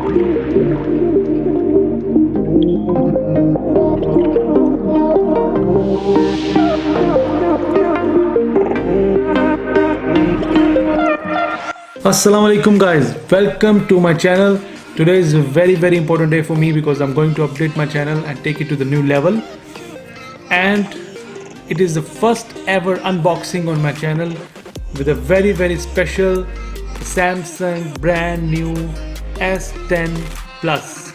Assalamu alaikum guys, welcome to my channel. Today is a very important day for me because I'm going to update my channel and take it to the new level, and it is the first ever unboxing on my channel with a very special Samsung brand new S10 Plus.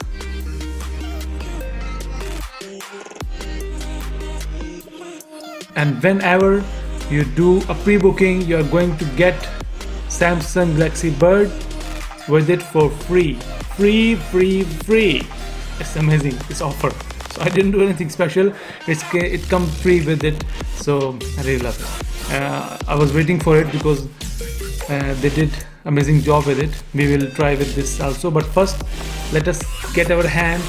And whenever you do a pre-booking, you are going to get Samsung Galaxy Bird with it for free. It's amazing, this offer. So I didn't do anything special. It comes free with it, so I really love it. I was waiting for it because they did amazing job with it. We will try with this also, but first let us get our hand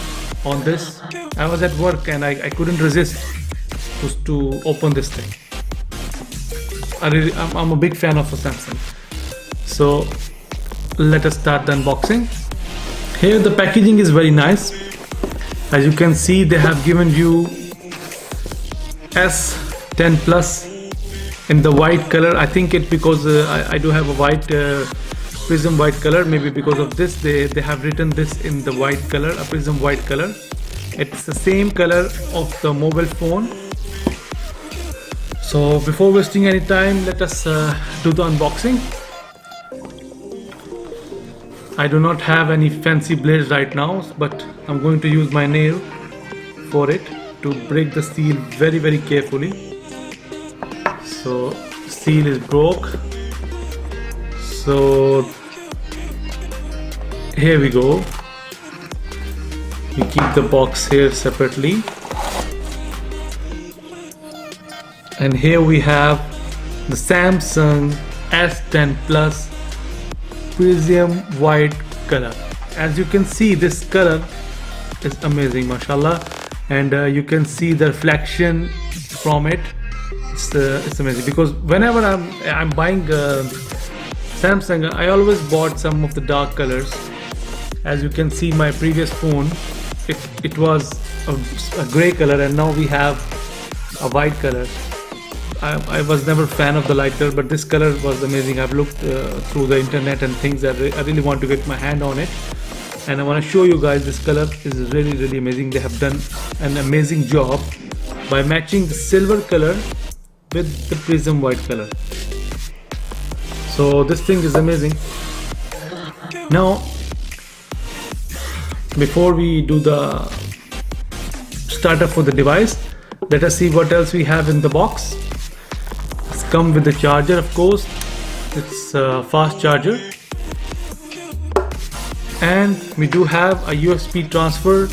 on this. I was at work and I couldn't resist to open this thing. I'm a big fan of Samsung. So let us start the unboxing. Here the packaging is very nice. As you can see, they have given you S10 Plus in the white color. I think it because I do have a white prism white color. Maybe because of this they have written this in the white color, a prism white color. It's the same color of the mobile phone. So before wasting any time, let us do the unboxing. I do not have any fancy blades right now, but I'm going to use my nail for it to break the seal very carefully. So seal is broke. So here we go. We keep the box here separately. And here we have the Samsung S10 Plus prism white color. As you can see, this color is amazing, mashallah, and you can see the reflection from it. It's amazing because whenever I'm buying Samsung, I always bought some of the dark colors. As you can see, my previous phone, it was a gray color, and now we have a white color. I was never a fan of the light color, but this color was amazing. I've looked through the internet and things that I really want to get my hand on it, and I want to show you guys this color is really amazing. They have done an amazing job by matching the silver color with the prism white color. So this thing is amazing. Now before we do the startup for the device, let us see what else we have in the box. Come with the charger, of course. It's a fast charger, and we do have a USB transfer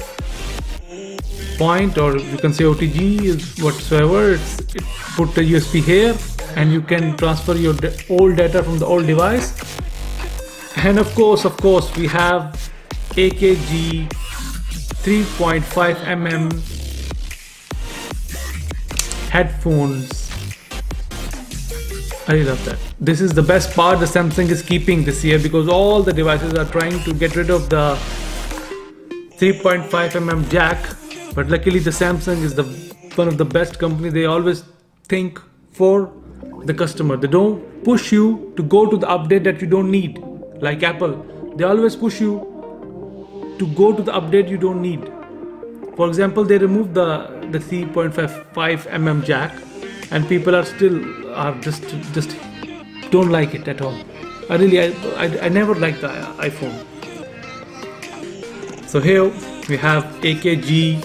point, or you can say OTG is whatsoever. It put the USB here, and you can transfer your old data from the old device. And of course we have AKG 3.5mm headphones. I love that. This is the best part the Samsung is keeping this year, because all the devices are trying to get rid of the 3.5mm jack, but luckily the Samsung is one of the best company. They always think for the customer. They don't push you to go to the update that you don't need, like Apple. They always push you to go to the update you don't need. For example, they removed the 3.5mm jack, and people are just don't like it at all. I never liked the iPhone. So here we have AKG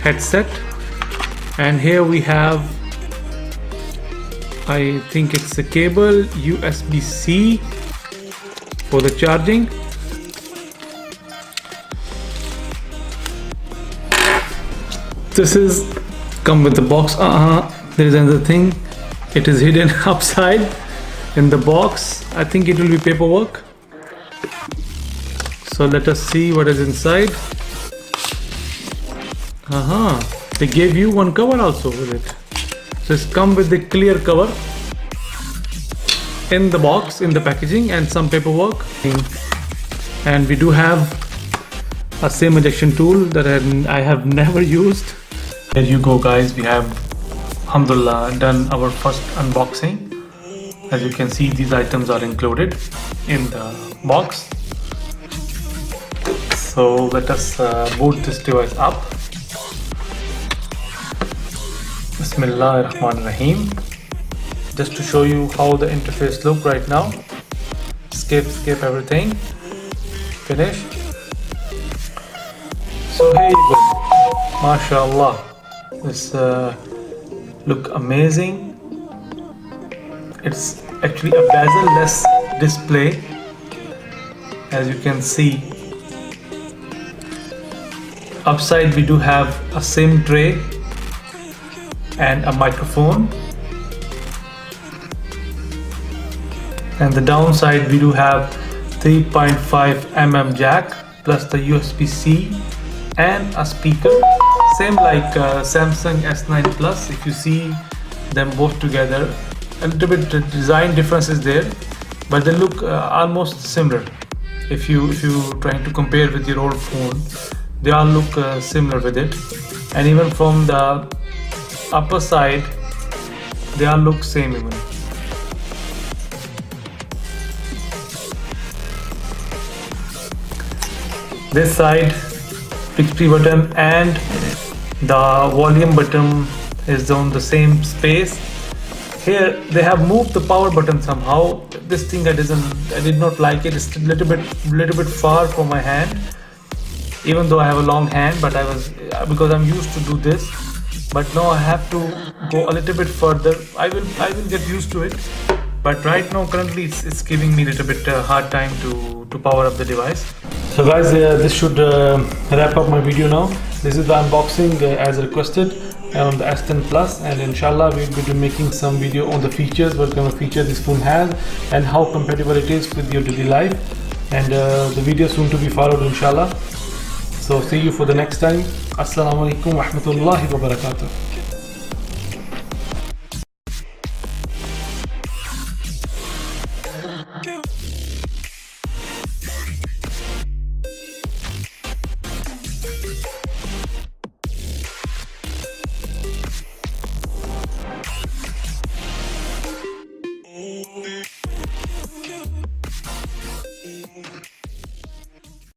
headset, and here we have, I think it's a cable, USB-C for the charging. This is come with the box. There is another thing. It is hidden upside in the box. I think it will be paperwork. So let us see what is inside. They gave you one cover also with it. So it's come with the clear cover in the box, in the packaging, and some paperwork. And we do have a SIM ejection tool that I have never used. There you go guys, we have alhamdulillah done our first unboxing. As you can see, these items are included in the box. So let us boot this device up. Bismillahirrahmanirrahim. Just to show you how the interface look right now. Skip everything. Finish. So here you go. MashaAllah. This look amazing. It's actually a bezel-less display, as you can see. Upside we do have a SIM tray and a microphone, and the downside we do have 3.5 mm jack plus the USB-C and a speaker, same like Samsung S9 Plus. If you see them both together, a little bit design differences there, but they look almost similar. If you trying to compare with your old phone, they all look similar with it, and even from the upper side they all look same even. This side, Bixby button and the volume button is on the same space. Here they have moved the power button somehow. This thing I did not like it. It's a little bit far from my hand, even though I have a long hand, but because I'm used to do this, but now I have to go a little bit further. I will get used to it, but right now currently it's giving me a little bit hard time to power up the device. So guys, this should wrap up my video now. This is the unboxing as requested on the S10 Plus, and inshallah we will be making some video on the features, what kind of feature this phone has and how compatible it is with your daily life, and the video soon to be followed inshallah. So see you for the next time. Assalamu alaikum wa rahmatullahi wa barakatuh.